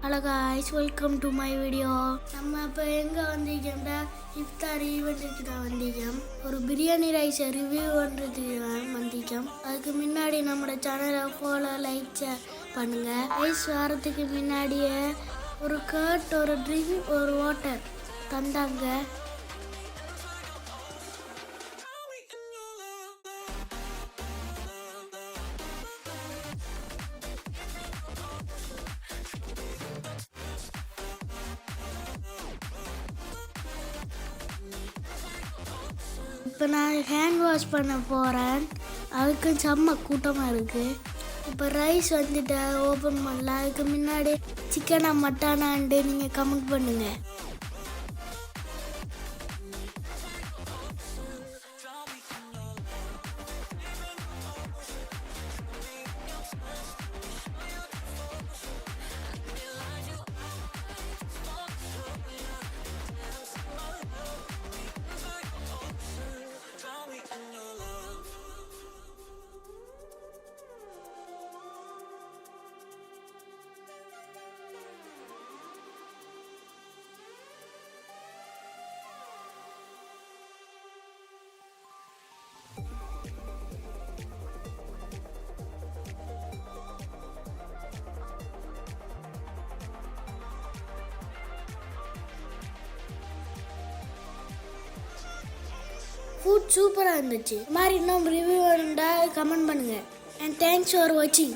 Hello guys, welcome to my video. நம்ம இப்போ எங்கே வந்திருக்கோம்டா இஃப்தார் ஈவெண்ட்டுக்கு தான் வந்திருக்கோம். ஒரு பிரியாணி ரைஸை ரிவ்யூ பண்ணுறதுக்கு தான் வந்திருக்கோம். அதுக்கு முன்னாடி நம்மளோட சேனலை ஃபாலோ லைக் ஷேர் பண்ணுங்கள். ரைஸ் வரத்துக்கு முன்னாடியே ஒரு கர்ட், ஒரு ட்ரிங்க், ஒரு வாட்டர் தந்தாங்க. இப்போ நான் ஹேண்ட் வாஷ் பண்ண போகிறேன். அதுக்கு செம்ம கூட்டமாக இருக்குது. இப்போ ரைஸ் வந்துட்டு ஓப்பன் பண்ணலாம். அதுக்கு முன்னாடி சிக்கனா மட்டானான்ட்டு நீங்கள் கமெண்ட் பண்ணுங்கள். ஃபுட் சூப்பராக இருந்துச்சு. இது மாதிரி இன்னும் ரிவ்யூ வேணும்டா கமெண்ட் பண்ணுங்கள். அண்ட் தேங்க்ஸ் ஃபார் வாட்சிங்.